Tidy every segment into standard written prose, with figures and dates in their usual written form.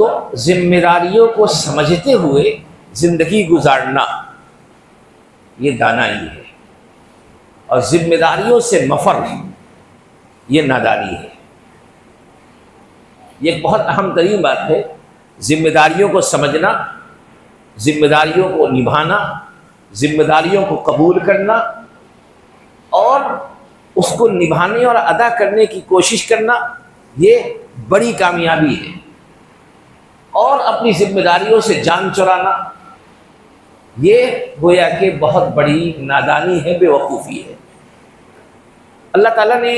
तो जिम्मेदारियों को समझते हुए ज़िंदगी गुजारना ये दानाई है, और जिम्मेदारियों से मफर ये नादानी है। ये एक बहुत अहम तरीन बात है, जिम्मेदारियों को समझना, जिम्मेदारियों को निभाना, जिम्मेदारियों को कबूल करना और उसको निभाने और अदा करने की कोशिश करना, ये बड़ी कामयाबी है। और अपनी जिम्मेदारियों से जान चुराना, ये गोया कि बहुत बड़ी नादानी है, बेवकूफ़ी है। अल्लाह ताला ने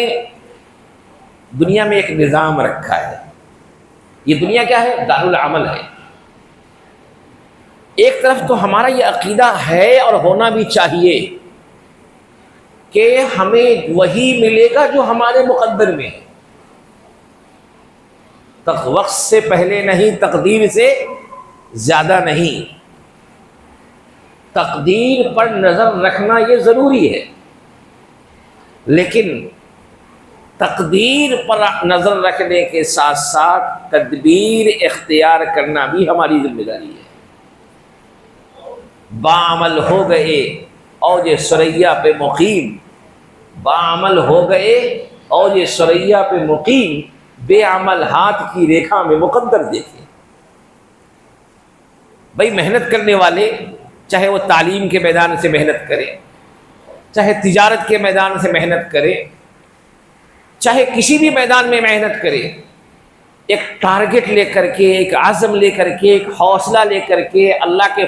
दुनिया में एक निज़ाम रखा है। ये दुनिया क्या है? दारुल अमल है। एक तरफ तो हमारा ये अकीदा है और होना भी चाहिए कि हमें वही मिलेगा जो हमारे मुक़द्दर में है। तक वक्त से पहले नहीं, तकदीर से ज़्यादा नहीं। तकदीर पर नज़र रखना ये ज़रूरी है, लेकिन तकदीर पर नज़र रखने के साथ साथ तदबीर इख्तियार करना भी हमारी जिम्मेदारी है। बाअमल हो गए और ये सरैया पे मुकीम, बाअमल हो गए और ये सरैया पे मुकीम, बेअमल हाथ की रेखा में मुकद्दर देखे। भाई मेहनत करने वाले, चाहे वो तालीम के मैदान से मेहनत करें, चाहे तिजारत के मैदान से मेहनत करें, चाहे किसी भी मैदान में मेहनत करें, एक टारगेट लेकर के, एक आज़म लेकर के, एक हौसला लेकर के, अल्लाह के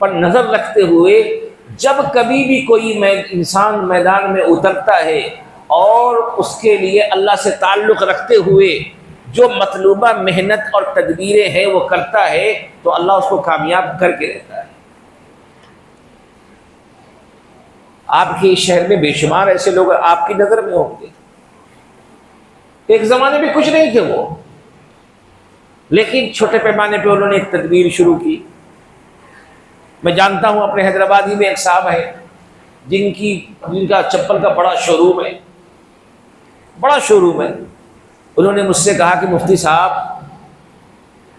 पर नज़र रखते हुए जब कभी भी कोई इंसान मैदान में उतरता है और उसके लिए अल्लाह से ताल्लुक़ रखते हुए जो मतलूबा मेहनत और तदबीरें हैं वो करता है, तो अल्लाह उसको कामयाब करके रहता है। आपके शहर में बेशुमार ऐसे लोग आपकी नज़र में होंगे, एक ज़माने में कुछ नहीं थे वो, लेकिन छोटे पैमाने पे उन्होंने एक तदबीर शुरू की। मैं जानता हूँ अपने हैदराबादी में एक साहब है जिनका चप्पल का बड़ा शोरूम है, बड़ा शोरूम है। उन्होंने मुझसे कहा कि मुफ्ती साहब,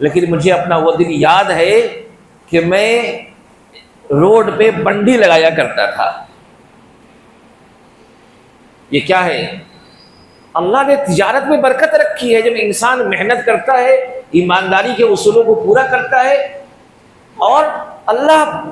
लेकिन मुझे अपना वो दिन याद है कि मैं रोड पे बंडी लगाया करता था। ये क्या है? अल्लाह ने तिजारत में बरकत रखी है। जब इंसान मेहनत करता है, ईमानदारी के उसूलों को पूरा करता है और अल्लाह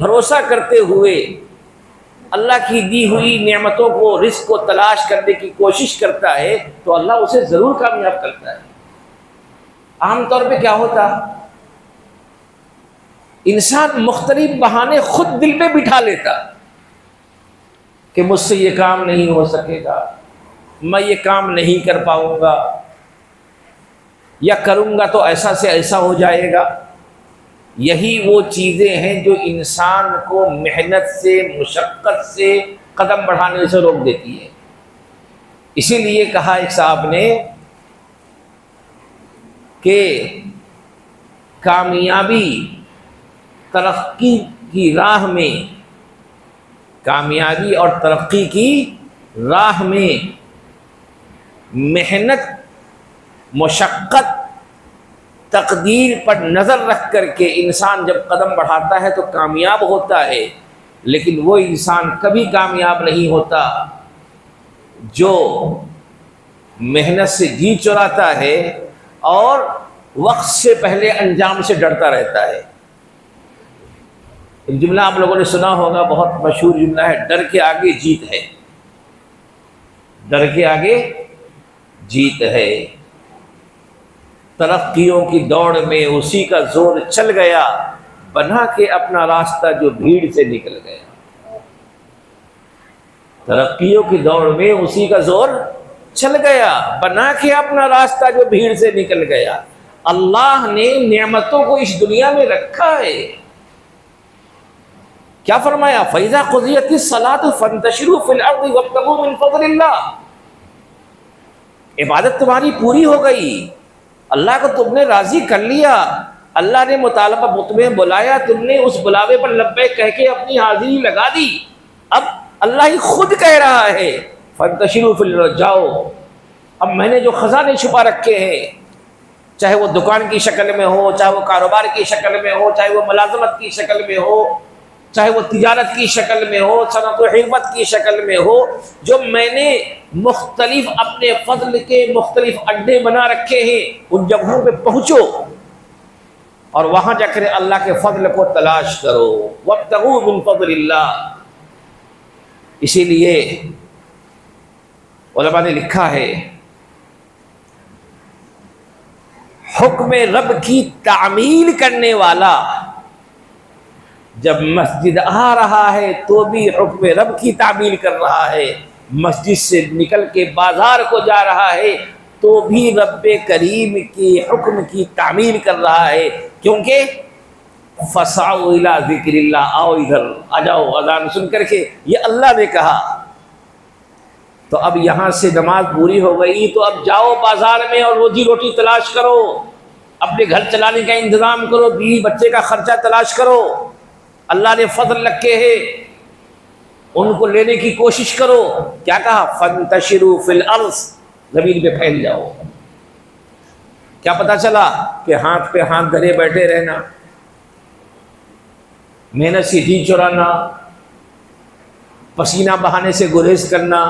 भरोसा करते हुए अल्लाह की दी हुई नेमतों को, रिज़्क़ को तलाश करने की कोशिश करता है, तो अल्लाह उसे ज़रूर कामयाब करता है। आमतौर पे क्या होता, इंसान मुख्तलिफ बहाने खुद दिल पे बिठा लेता कि मुझसे ये काम नहीं हो सकेगा, मैं ये काम नहीं कर पाऊंगा, या करूंगा तो ऐसा से ऐसा हो जाएगा। यही वो चीज़ें हैं जो इंसान को मेहनत से, मुशक्क़त से कदम बढ़ाने से रोक देती है। इसीलिए कहा एक साहब ने कि कामयाबी तरक्की की राह में, कामयाबी और तरक्की की राह में मेहनत, मुशक्क़त, तकदीर पर नज़र रख कर के इंसान जब कदम बढ़ाता है तो कामयाब होता है। लेकिन वो इंसान कभी कामयाब नहीं होता जो मेहनत से जी चुराता है और वक्त से पहले अंजाम से डरता रहता है। एक जुमला आप लोगों ने सुना होगा, बहुत मशहूर जुमला है, डर के आगे जीत है। डर के आगे जीत है। तरक्कियों की दौड़ में उसी का जोर चल गया, बना के अपना रास्ता जो भीड़ से निकल गया। तरक्कियों की दौड़ में उसी का जोर चल गया, बना के अपना रास्ता जो भीड़ से निकल गया। अल्लाह ने नेमतों को इस दुनिया में रखा है। क्या फरमाया? फैज़ा क़ुज़ियतिस सलातु फंतशिरू फिल अर्दि वब्तगू मिन फ़ज़लिल्लाह। इबादत तुम्हारी पूरी हो गई, अल्लाह को तुमने राज़ी कर लिया, अल्लाह ने मुतालबा तुम्हें बुलाया, तुमने उस बुलावे पर लब्बैक कह के अपनी हाज़िरी लगा दी। अब अल्लाह ही खुद कह रहा है फंतशिरू फिल अर्ज़, जाओ। अब मैंने जो ख़ज़ाने छुपा रखे हैं, चाहे वो दुकान की शक्ल में हो, चाहे वो कारोबार की शक्ल में हो, चाहे वो मुलाज़मत की शक्ल में हो, चाहे वो तिजारत की शक्ल में हो, सनत व हिकमत की शक्ल में हो, जो मैंने मुख्तलिफ अपने फजल के मुख्तलिफ अड्डे बना रखे हैं, उन जगहों पे पहुँचो और वहाँ जाकर अल्लाह के फजल को तलाश करो। वब्तगू मिन फज़लिल्लाह। इसीलिए उलमा ने लिखा है, हुक्म रब की तामील करने वाला जब मस्जिद आ रहा है तो भी हुक्म रब की तामील कर रहा है, मस्जिद से निकल के बाजार को जा रहा है तो भी रब करीम के हुक्म की तामील कर रहा है, क्योंकि फसाओ इला ज़िक्रिल्लाह, आओ इधर आ जाओ, अज़ान सुन करके, ये अल्लाह ने कहा। तो अब यहाँ से नमाज पूरी हो गई तो अब जाओ बाजार में और रोजी रोटी तलाश करो, अपने घर चलाने का इंतज़ाम करो, बीवी बच्चे का खर्चा तलाश करो। अल्लाह ने फजल रखे हैं, उनको लेने की कोशिश करो। क्या कहा? फंतशिरू फिल अर्ज़, ज़मीन पे फैल जाओ। क्या पता चला कि हाथ पे हाथ धरे बैठे रहना, मेहनत से जी चुराना, पसीना बहाने से गुरेज करना,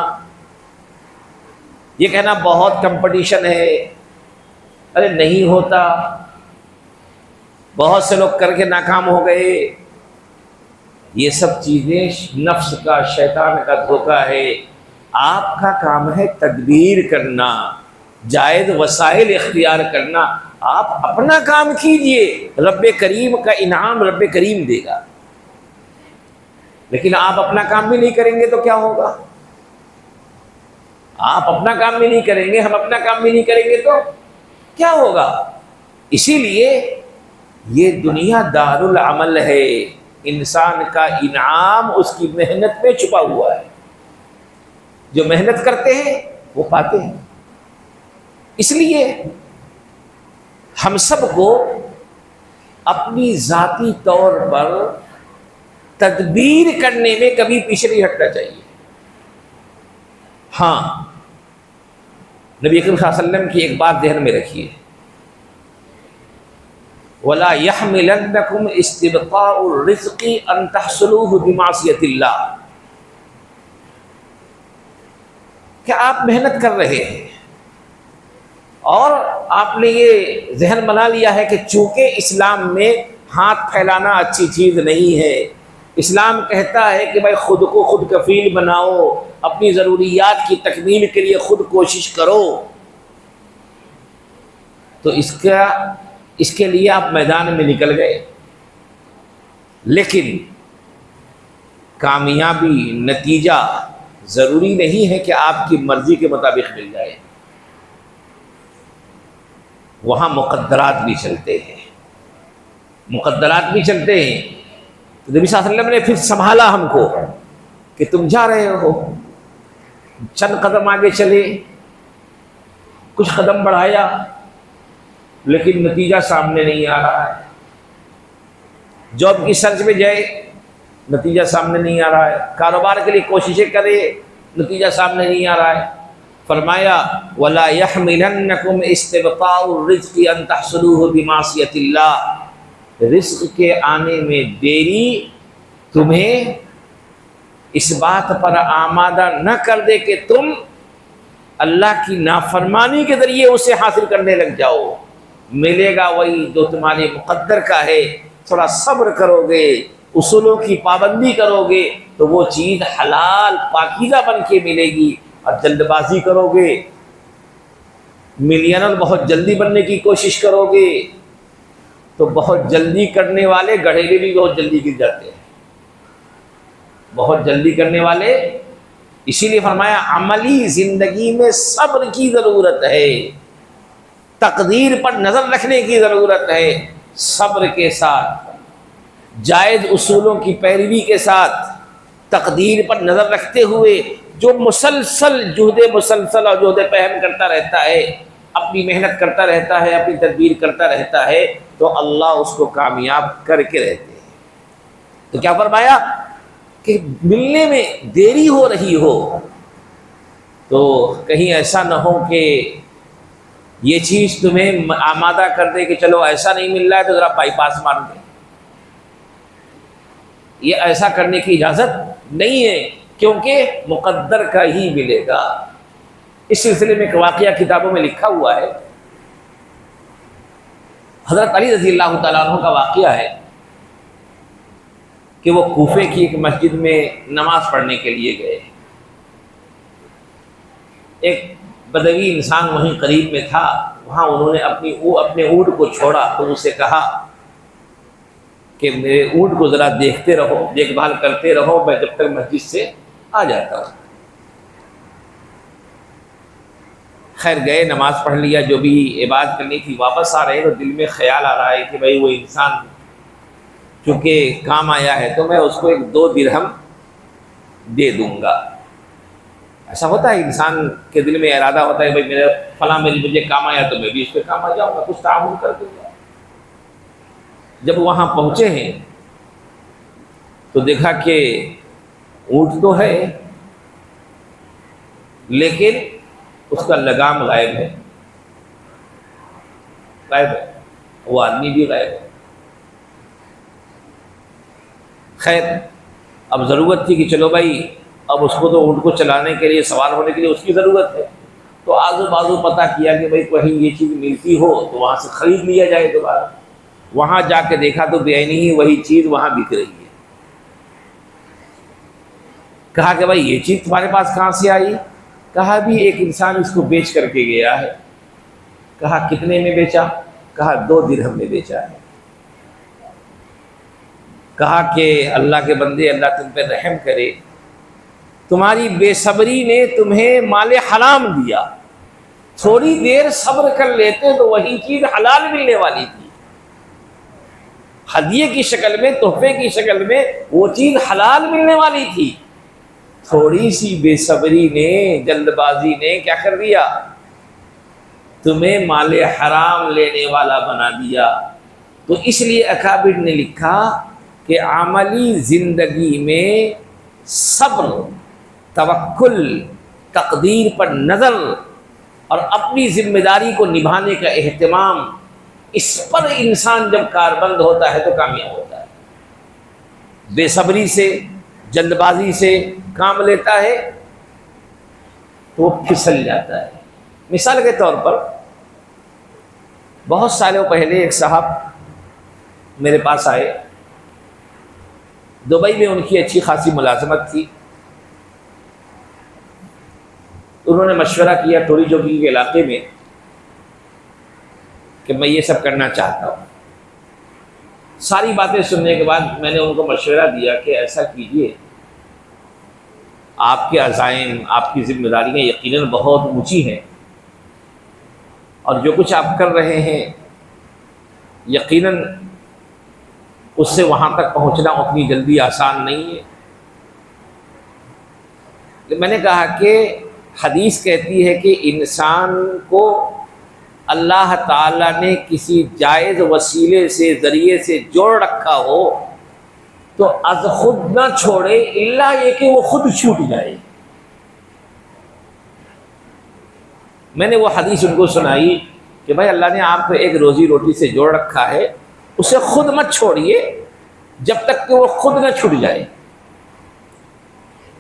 ये कहना बहुत कंपटीशन है, अरे नहीं होता, बहुत से लोग करके नाकाम हो गए, ये सब चीज़ें नफ्स का, शैतान का धोखा है। आपका काम है तदबीर करना, जायज़ वसाइल इख्तियार करना। आप अपना काम कीजिए, रब करीम का इनाम रब करीम देगा। लेकिन आप अपना काम भी नहीं करेंगे तो क्या होगा? आप अपना काम भी नहीं करेंगे, हम अपना काम भी नहीं करेंगे तो क्या होगा? इसीलिए ये दुनिया दारुल अमल है, इंसान का इनाम उसकी मेहनत में छुपा हुआ है। जो मेहनत करते हैं वो पाते हैं। इसलिए हम सबको अपनी ज़ाती तौर पर तदबीर करने में कभी पीछे नहीं हटना चाहिए। हाँ, नबी अकरम सल्लल्लाहु अलैहि वसल्लम की एक बात ध्यान में रखिए, वला यहमिलन्नकुम इस्तिबक़ाउर रिज़्क़ि अन तहसुलूहु बिमासियतिल्लाह। क्या आप मेहनत कर रहे हैं और आपने ये जहन बना लिया है कि चूंकि इस्लाम में हाथ फैलाना अच्छी चीज़ नहीं है, इस्लाम कहता है कि भाई खुद को खुद कफील बनाओ, अपनी ज़रूरियात की तकमील के लिए खुद कोशिश करो, तो इसके लिए आप मैदान में निकल गए। लेकिन कामयाबी, नतीजा ज़रूरी नहीं है कि आपकी मर्ज़ी के मुताबिक मिल जाए, वहाँ मुक़द्दरात भी चलते हैं, मुक़द्दरात भी चलते हैं। तो नबी सल्लल्लाहु अलैहि वसल्लम ने फिर संभाला हमको कि तुम जा रहे हो, चंद कदम आगे चले, कुछ कदम बढ़ाया, लेकिन नतीजा सामने नहीं आ रहा है। जॉब की सर्च में जाए, नतीजा सामने नहीं आ रहा है। कारोबार के लिए कोशिशें करे, नतीजा सामने नहीं आ रहा है। फरमाया वला यहमिलन्नकुम इस्तिबक़ाउर रिज़्क़ि अन तहसुलूहु बिमासियतिल्लाह। रिज़्क़ के आने में देरी तुम्हें इस बात पर आमादा न कर दे कि तुम अल्लाह की नाफरमानी के ज़रिए उसे हासिल करने लग जाओ। मिलेगा वही जो तुम्हारे मुक़द्दर का है। थोड़ा सब्र करोगे, उसूलों की पाबंदी करोगे तो वो चीज़ हलाल पाकीज़ा बन के मिलेगी। और जल्दबाजी करोगे, मिलियनर बहुत जल्दी बनने की कोशिश करोगे तो बहुत जल्दी करने वाले गधेड़े भी बहुत जल्दी गिर जाते हैं। बहुत जल्दी करने वाले, इसीलिए फरमाया अमली ज़िंदगी में सब्र की ज़रूरत है, तकदीर पर नज़र रखने की ज़रूरत है। सब्र के साथ, जायज़ उसूलों की पैरवी के साथ, तकदीर पर नज़र रखते हुए जो मुसलसल जुहदे मुसलसल और जुहदे पहम करता रहता है, अपनी मेहनत करता रहता है, अपनी तदबीर करता रहता है, तो अल्लाह उसको कामयाब करके रहते हैं। तो क्या फरमाया कि मिलने में देरी हो रही हो तो कहीं ऐसा न हो कि ये चीज़ तुम्हें आमादा कर दे कि चलो ऐसा नहीं मिल रहा है तो ज़रा बाईपास मार दें। ये ऐसा करने की इजाज़त नहीं है, क्योंकि मुक़द्दर का ही मिलेगा। इस सिलसिले में एक वाक़या किताबों में लिखा हुआ है, हज़रत अली रज़ी अल्लाह तआला अन्हु का वाक़या है कि वो कूफे की एक मस्जिद में नमाज़ पढ़ने के लिए गए। एक बदवी इंसान वहीं करीब में था, वहाँ उन्होंने अपने ऊँट को छोड़ा तो उसे कहा कि मेरे ऊँट को ज़रा देखते रहो, देखभाल करते रहो, मैं जब तक मस्जिद से आ जाता हूँ। खैर गए, नमाज़ पढ़ लिया, जो भी इबादत करनी थी, वापस आ रहे तो दिल में ख्याल आ रहा है कि भाई वो इंसान चूँकि काम आया है तो मैं उसको 1-2 दिरहम दे दूँगा। ऐसा होता है, इंसान के दिल में इरादा होता है भाई मेरा फलां मुझे काम आया तो मैं भी इस पर काम आ जाऊँगा, कुछ ताउन कर दूँगा। जब वहाँ पहुँचे हैं तो देखा कि ऊँट तो है लेकिन उसका लगाम गायब है, वो आदमी भी गायब है। खैर अब ज़रूरत थी कि चलो भाई अब उसको तो ऊँट को चलाने के लिए, सवार होने के लिए उसकी ज़रूरत है, तो आजू बाजू पता किया कि भाई कहीं ये चीज़ मिलती हो तो वहाँ से ख़रीद लिया जाए दोबारा। वहाँ जाके देखा तो बेआईनी ही वही चीज़ वहाँ बिक रही है। कहा कि भाई ये चीज़ तुम्हारे पास कहाँ से आई? कहा भी एक इंसान इसको बेच करके गया है। कहा कितने में बेचा? कहा 2 दिरहम में बेचा है। कहा कि अल्लाह के बंदे, अल्लाह तुम पे रहम करे, तुम्हारी बेसब्री ने तुम्हें माले हराम दिया, थोड़ी देर सब्र कर लेते तो वही चीज़ हलाल मिलने वाली थी। हदिये की शक्ल में, तोहफे की शक्ल में वो चीज़ हलाल मिलने वाली थी। थोड़ी सी बेसब्री ने, जल्दबाजी ने क्या कर दिया? तुम्हें माले हराम लेने वाला बना दिया। तो इसलिए अकाबिर ने लिखा कि आमली ज़िंदगी में सब्र, तवक्कुल, तकदीर पर नज़र और अपनी ज़िम्मेदारी को निभाने का एहतमाम, इस पर इंसान जब कारबंद होता है तो कामयाब होता है। बेसब्री से, जल्दबाजी से काम लेता है तो वो फिसल जाता है। मिसाल के तौर पर बहुत सालों पहले एक साहब मेरे पास आए, दुबई में उनकी अच्छी खासी मुलाजमत थी। उन्होंने मशवरा किया टोरी जोगी के इलाके में कि मैं ये सब करना चाहता हूँ। सारी बातें सुनने के बाद मैंने उनको मशवरा दिया कि ऐसा कीजिए, आपके अज़ाइम, आपकी ज़िम्मेदारियाँ यकीनन बहुत ऊंची हैं और जो कुछ आप कर रहे हैं यकीनन उससे वहाँ तक पहुँचना उतनी जल्दी आसान नहीं है। मैंने कहा कि हदीस कहती है कि इंसान को अल्लाह ताला ने किसी जायज़ वसीले से, ज़रिए से जोड़ रखा हो तो अज खुद ना छोड़े, इल्ला ये कि वो खुद छूट जाए। मैंने वो हदीस उनको सुनाई कि भाई अल्लाह ने आपको एक रोज़ी रोटी से जोड़ रखा है, उसे खुद मत छोड़िए जब तक कि वो खुद ना छूट जाए।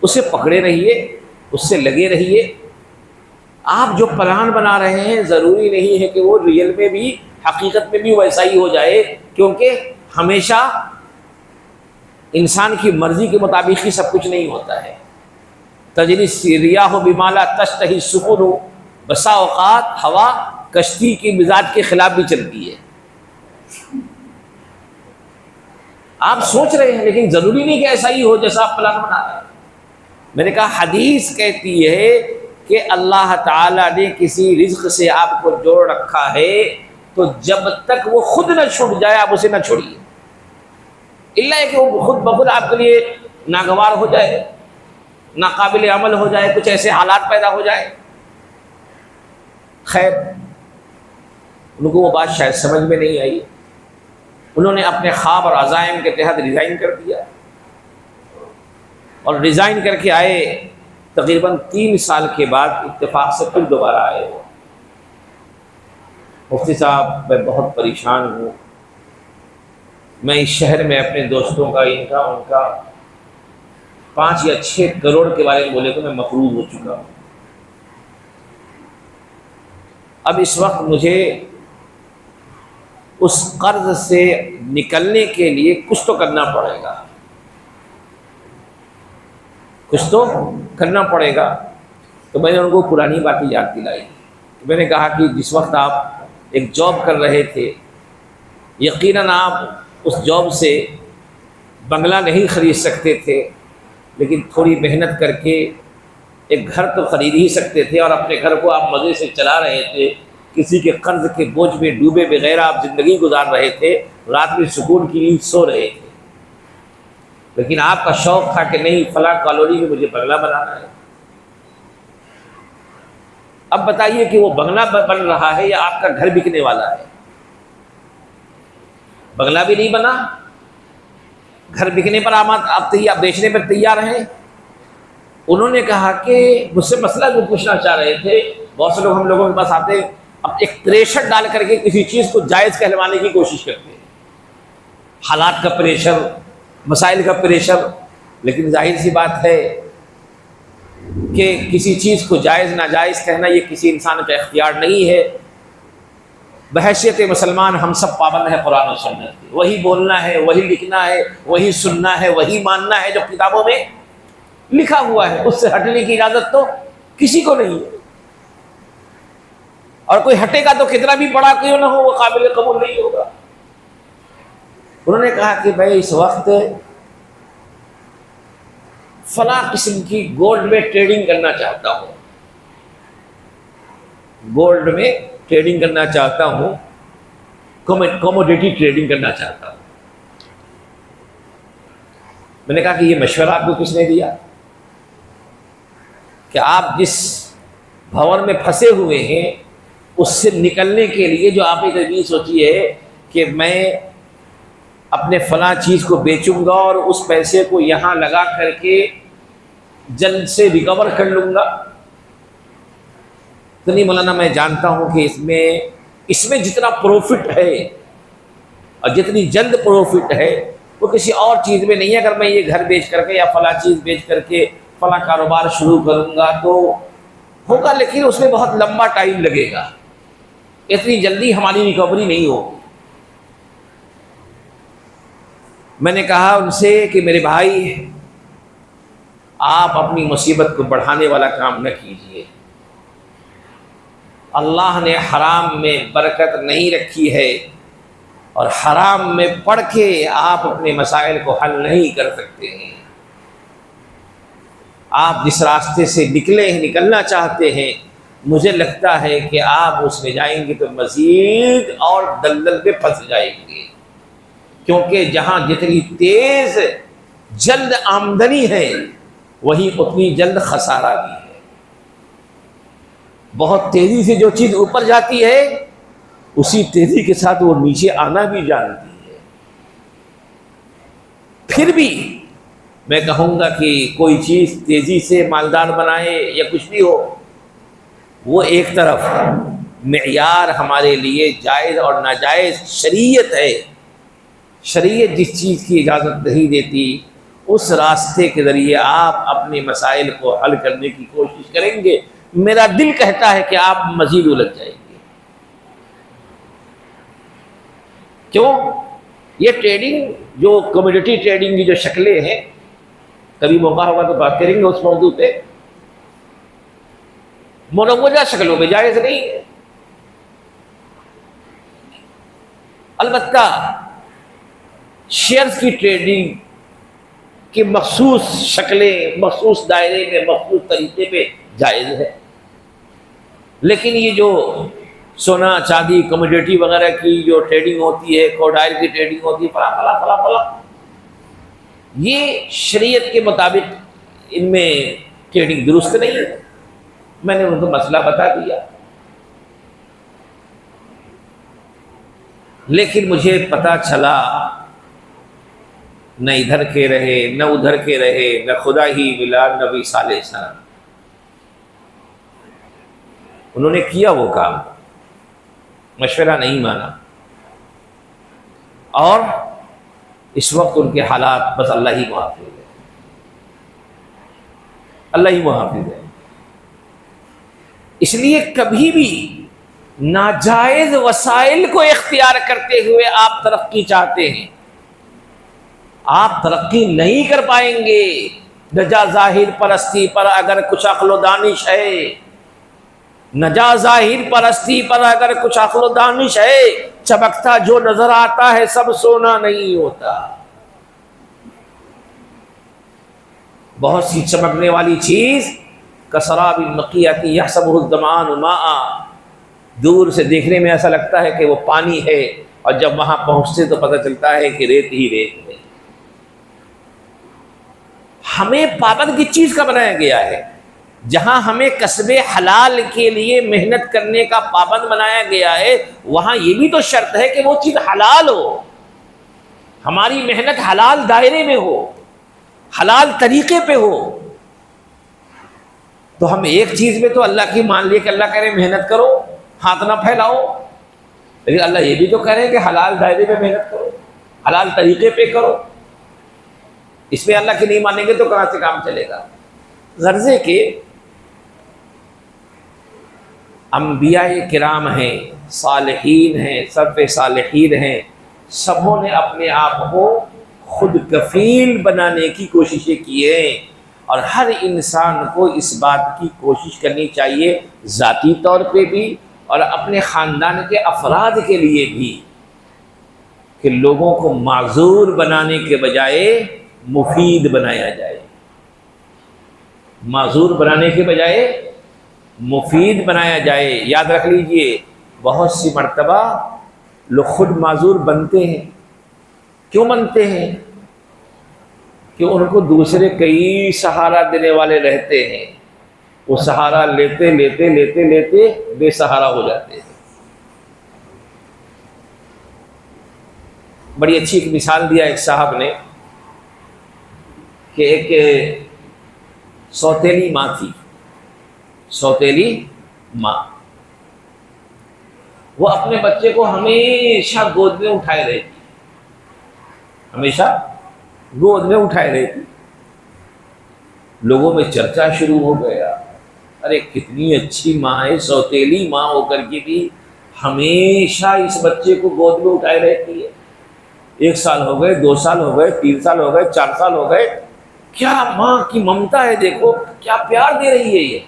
उसे पकड़े रहिए, उससे लगे रहिए। आप जो प्लान बना रहे हैं ज़रूरी नहीं है कि वो रियल में भी, हकीकत में भी वैसा ही हो जाए, क्योंकि हमेशा इंसान की मर्ज़ी के मुताबिक ही सब कुछ नहीं होता है। तजरी रियाह बिमाला तश्तही सुकुन, बसा औक़ात हवा कश्ती की मिजाज के ख़िलाफ़ भी चलती है। आप सोच रहे हैं लेकिन ज़रूरी नहीं कि ऐसा ही हो जैसा आप प्लान बना रहे हैं। मैंने कहा हदीस कहती है कि अल्लाह ताला ने किसी रिज़्क़ से आपको जोड़ रखा है तो जब तक वो खुद न छूट जाए आप उसे न छोड़िए, इल्ला है कि वो खुद ब खुद आपके लिए नागवार हो जाए, नाकाबिल अमल हो जाए, कुछ ऐसे हालात पैदा हो जाए। खैर उनको वो बात शायद समझ में नहीं आई। उन्होंने अपने ख्वाब और अज़ाइम के तहत रिज़ाइन कर दिया और रिज़ाइन करके आए तकरीबन 3 साल के बाद इत्तेफाक से फिर दोबारा आए हो। मुफ्ती साहब मैं बहुत परेशान हूँ, मैं इस शहर में अपने दोस्तों का इनका उनका 5 या 6 करोड़ के बारे में बोले तो मैं मकरूज हो चुका हूँ। अब इस वक्त मुझे उस कर्ज से निकलने के लिए कुछ तो करना पड़ेगा, कुछ तो करना पड़ेगा। तो मैंने उनको पुरानी बातें याद दिलाई। तो मैंने कहा कि जिस वक्त आप एक जॉब कर रहे थे, यकीनन आप उस जॉब से बंगला नहीं ख़रीद सकते थे, लेकिन थोड़ी मेहनत करके एक घर तो ख़रीद ही सकते थे और अपने घर को आप मज़े से चला रहे थे। किसी के कर्ज के बोझ में डूबे बगैर आप ज़िंदगी गुजार रहे थे, रात में सुकून की नींद सो रहे थे। लेकिन आपका शौक़ था कि नहीं, फलां कॉलोनी में मुझे बंगला बनाना है। अब बताइए कि वो बंगला बन रहा है या आपका घर बिकने वाला है? बंगला भी नहीं बना, घर बिकने पर आप तैयार, बेचने पर तैयार हैं। उन्होंने कहा कि मुझसे मसला जो पूछना चाह रहे थे, बहुत से लोग हम लोगों के पास आते हैं, अब एक प्रेशर डाल करके किसी चीज़ को जायज़ कहलवाने की कोशिश करते हैं, हालात का प्रेशर, मसाइल का प्रेशर। लेकिन जाहिर सी बात है कि किसी चीज़ को जायज़ नाजायज़ कहना ये किसी इंसान का इख्तियार नहीं है। बहैसियत मुसलमान हम सब पाबंद है कुरान और सुन्नत के, वही बोलना है, वही लिखना है, वही सुनना है, वही मानना है जो किताबों में लिखा हुआ है। उससे हटने की इजाज़त तो किसी को नहीं है, और कोई हटेगा तो कितना भी बड़ा क्यों ना हो वो काबिल कबूल नहीं होगा। उन्होंने कहा कि भाई इस वक्त फला किस्म की गोल्ड में ट्रेडिंग करना चाहता हूँ, गोल्ड में ट्रेडिंग करना चाहता हूँ, कमोडिटी ट्रेडिंग करना चाहता हूँ। मैंने कहा कि ये मशवरा आपको किसने दिया कि आप जिस भंवर में फंसे हुए हैं उससे निकलने के लिए जो आपने तदबीर सोची है कि मैं अपने फलां चीज़ को बेचूंगा और उस पैसे को यहाँ लगा करके जल्द से रिकवर कर लूँगा। तो नहीं मौलाना, मैं जानता हूँ कि इसमें जितना प्रॉफिट है और जितनी जल्द प्रॉफिट है वो किसी और चीज़ में नहीं है। अगर मैं ये घर बेच करके या फला चीज़ बेच करके फला कारोबार शुरू करूँगा तो होगा, लेकिन उसमें बहुत लंबा टाइम लगेगा, इतनी जल्दी हमारी रिकवरी नहीं होगी। मैंने कहा उनसे कि मेरे भाई, आप अपनी मुसीबत को बढ़ाने वाला काम न कीजिए। अल्लाह ने हराम में बरकत नहीं रखी है और हराम में पड़ के आप अपने मसाइल को हल नहीं कर सकते हैं। आप जिस रास्ते से निकलना चाहते हैं, मुझे लगता है कि आप उसमें जाएंगे तो मज़ीद और दलदल में फंस जाएंगे, क्योंकि जहाँ जितनी तेज़ जल्द आमदनी है वहीं उतनी जल्द खसारा भी है। बहुत तेज़ी से जो चीज़ ऊपर जाती है उसी तेज़ी के साथ वो नीचे आना भी जानती है। फिर भी मैं कहूँगा कि कोई चीज़ तेज़ी से मालदार बनाए या कुछ भी हो, वो एक तरफ मेयार हमारे लिए जायज़ और नाजायज़ शरीयत है। शरीयत जिस चीज़ की इजाज़त नहीं देती उस रास्ते के ज़रिए आप अपने मसाइल को हल करने की कोशिश करेंगे, मेरा दिल कहता है कि आप मज़ीद उलझ जाएंगे। क्यों? ये ट्रेडिंग, जो कमोडिटी ट्रेडिंग की जो शक्लें हैं, कभी मौका होगा तो बात करेंगे उस मौजू पे। मुनव्वजा शक्लों में जायज़ नहीं है। अलबत्ता शेयर्स की ट्रेडिंग की मखसूस शक्लें, मखसूस दायरे में, मखसूस तरीके पे जायज़ है। लेकिन ये जो सोना चांदी कमोडिटी वगैरह की जो ट्रेडिंग होती है, कोडाइल की ट्रेडिंग होती है, फला फला फला फला, ये शरीयत के मुताबिक इनमें ट्रेडिंग दुरुस्त नहीं है। मैंने उनको मसला बता दिया, लेकिन मुझे पता चला न इधर के रहे न उधर के रहे, न खुदा ही मिला नबी साले सलाम। उन्होंने किया वो काम, मशवरा नहीं माना, और इस वक्त उनके हालात बस अल्लाह ही मुहाफिज है, अल्लाह ही मुहाफिज है। इसलिए कभी भी नाजायज वसाइल को इख्तियार करते हुए आप तरक्की चाहते हैं, आप तरक्की नहीं कर पाएंगे। नजा जाहिर परस्ती पर अगर कुछ अक्ल दानिश है, नजा जाहिर परस्ती पर अगर कुछ अक्ल दानिश है, चमकता जो नजर आता है सब सोना नहीं होता। बहुत सी चमकने वाली चीज कसराबिन मक़ियती यहसबुहु ज़मान माआ, दूर से देखने में ऐसा लगता है कि वो पानी है, और जब वहां पहुंचते तो पता चलता है कि रेत ही रेत है। हमें पाबंद किस चीज का बनाया गया है? जहां हमें कसबे हलाल के लिए मेहनत करने का पाबंद बनाया गया है, वहां ये भी तो शर्त है कि वो चीज हलाल हो, हमारी मेहनत हलाल दायरे में हो, हलाल तरीके पे हो। तो हम एक चीज में तो अल्लाह की मान लिए कि अल्लाह कह रहे मेहनत करो, हाथ ना फैलाओ, लेकिन अल्लाह ये भी तो कह रहे हैं कि हलाल दायरे में मेहनत करो, हलाल तरीके पे करो। इसमें अल्लाह की नहीं मानेंगे तो कहां से काम चलेगा? गर्जे के अंबियाए किराम हैं, सालिहीन हैं, सर्फ़े सालिहीन हैं, सबों ने अपने आप को खुद कफील बनाने की कोशिशें की हैं। और हर इंसान को इस बात की कोशिश करनी चाहिए, ज़ाती तौर पे भी और अपने ख़ानदान के अफराद के लिए भी, कि लोगों को माजूर बनाने के बजाय मुफीद बनाया जाए, माजूर बनाने के बजाय मुफीद बनाया जाए। याद रख लीजिए, बहुत सी मर्तबा लोग खुद माजूर बनते हैं। क्यों बनते हैं? कि उनको दूसरे कई सहारा देने वाले रहते हैं, वो सहारा लेते लेते लेते लेते बेसहारा हो जाते हैं। बड़ी अच्छी एक मिसाल दिया एक साहब ने कि एक सौतेली माँ थी, सौतेली माँ, वो अपने बच्चे को हमेशा गोद में उठाए रहती, हमेशा गोद में उठाए रहती। लोगों में चर्चा शुरू हो गया, अरे कितनी अच्छी माँ है, सौतेली माँ होकर के भी हमेशा इस बच्चे को गोद में उठाए रहती है। 1 साल हो गए, 2 साल हो गए, 3 साल हो गए, 4 साल हो गए, क्या माँ की ममता है, देखो क्या प्यार दे रही है ये।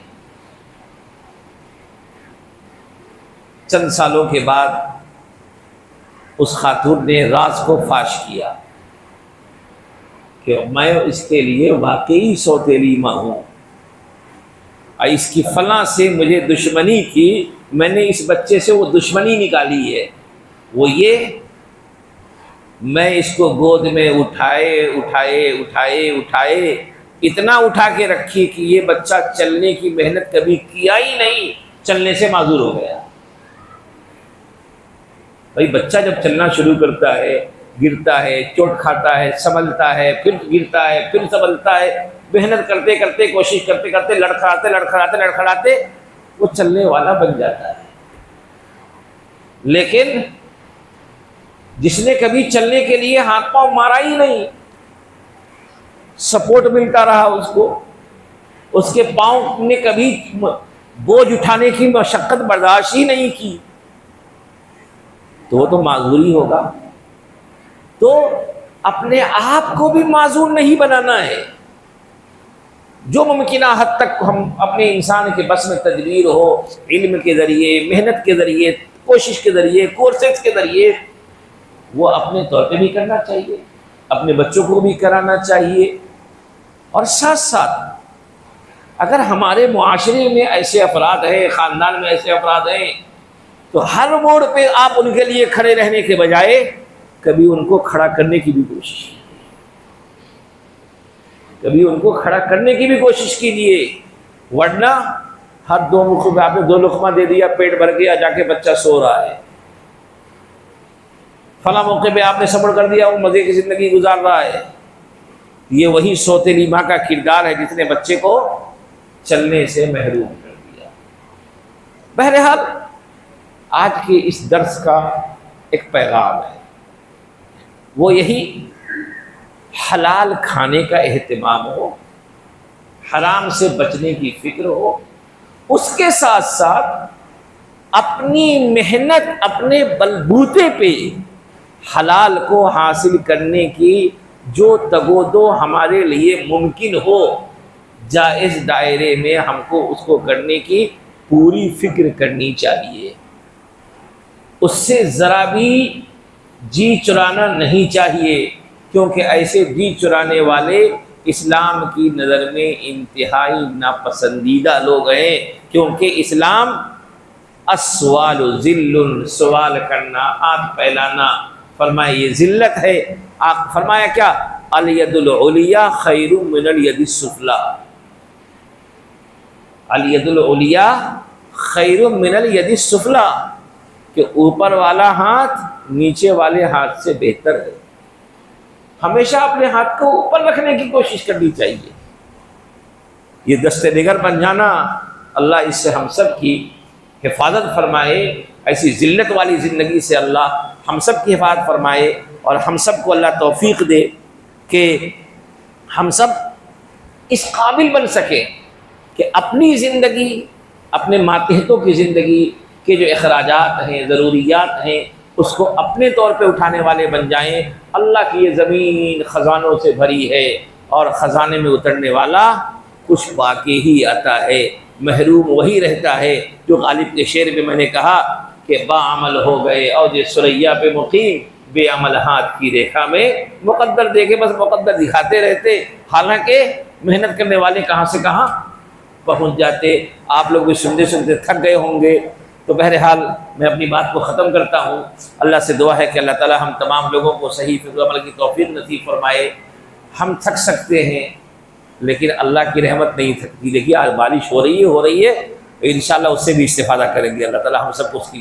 चंद सालों के बाद उस खातून ने राज को फाश किया कि मैं इसके लिए वाकई सौतेली माँ हूँ, और इसकी फला से मुझे दुश्मनी थी, मैंने इस बच्चे से वो दुश्मनी निकाली है। वो ये, मैं इसको गोद में उठाए उठाए उठाए उठाए इतना उठा के रखी कि ये बच्चा चलने की मेहनत कभी किया ही नहीं, चलने से माजूर हो गया। भाई बच्चा जब चलना शुरू करता है, गिरता है, चोट खाता है, संभलता है, फिर गिरता है, फिर संभलता है, मेहनत करते करते, कोशिश करते करते, लड़खड़ाते लड़खड़ाते लड़खड़ाते वो चलने वाला बन जाता है। लेकिन जिसने कभी चलने के लिए हाथ पांव मारा ही नहीं, सपोर्ट मिलता रहा उसको, उसके पांव ने कभी बोझ उठाने की मशक्कत बर्दाश्त ही नहीं की, तो वो तो माजूरी होगा। तो अपने आप को भी माजूर नहीं बनाना है। जो मुमकिन हद तक हम अपने इंसान के बस में तदबीर हो, इल्म के ज़रिए, मेहनत के ज़रिए, कोशिश के ज़रिए, कोर्सेज के ज़रिए, वो अपने तौर पे भी करना चाहिए, अपने बच्चों को भी कराना चाहिए। और साथ साथ अगर हमारे मुआशरे में ऐसे अफराद हैं, ख़ानदान में ऐसे अफराद हैं, तो हर मोड़ पे आप उनके लिए खड़े रहने के बजाय कभी उनको खड़ा करने की भी कोशिश कीजिए, कभी उनको खड़ा करने की भी कोशिश कीजिए। वरना हर 2 मुख में आपने 2 लुक़मा दे दिया, पेट भर गया, जाके बच्चा सो रहा है। फला मौके पे आपने सब्र कर दिया, वो मज़े की ज़िंदगी गुजार रहा है। ये वही सौतेली माँ का किरदार है जिसने बच्चे को चलने से महरूम कर दिया। बहरहाल आज के इस दर्स का एक पैगाम है, वो यही हलाल खाने का एहतिमाम हो, हराम से बचने की फिक्र हो, उसके साथ साथ अपनी मेहनत अपने बलबूते पे हलाल को हासिल करने की जो तगोदो हमारे लिए मुमकिन हो, जायज़ दायरे में हमको उसको करने की पूरी फिक्र करनी चाहिए। उससे ज़रा भी जी चुराना नहीं चाहिए, क्योंकि ऐसे जी चुराने वाले इस्लाम की नज़र में इंतहाई नापसंदीदा लोग हैं। क्योंकि इस्लाम अस्सवालु ज़िल्लुन, सवाल करना, हाथ फैलाना, फरमाया ये ज़िल्लत है। आप फरमाया क्या, अल यदुल उलिया खैरुम मिनल यदिस सुफला, अल यदुल उलिया खैरुम मिनल यदिस सुफला, कि ऊपर वाला हाथ नीचे वाले हाथ से बेहतर है। हमेशा अपने हाथ को ऊपर रखने की कोशिश करनी चाहिए। ये दस्ते निगर बन जाना, अल्लाह इससे हम सब की हिफाजत फरमाए। ऐसी ज़िल्लत वाली ज़िंदगी से अल्लाह हम सब की हिफाजत फरमाए और हम सब को अल्लाह तौफीक दे कि हम सब इस काबिल बन सके कि अपनी ज़िंदगी, अपने मातहतों की ज़िंदगी के जो अखराजात हैं, ज़रूरियात हैं, उसको अपने तौर पे उठाने वाले बन जाएं। अल्लाह की ये ज़मीन ख़जानों से भरी है और ख़जाने में उतरने वाला कुछ बाकी ही आता है, महरूम वही रहता है जो गालिब के शेर में मैंने कहा कि बाअमल हो गए और ये सुरैया पे मुकीम, बेअमल हाथ की रेखा में मुक़द्दर देखे बस मुक़द्दर दिखाते रहते, हालांकि मेहनत करने वाले कहाँ से कहाँ पहुँच जाते। आप लोग भी सुनते सुनते थक गए होंगे, तो बहरहाल मैं अपनी बात को ख़त्म करता हूँ। अल्लाह से दुआ है कि अल्लाह ताला हम तमाम लोगों को सही फिक्र अमल की तौफीक नसीब फरमाए। हम थक सकते हैं लेकिन अल्लाह की रहमत नहीं थकती। देखिए आज बारिश हो रही है, इंशाअल्लाह उससे भी इस्तिफ़ादा करेंगे। अल्लाह ताला हम सबको उसकी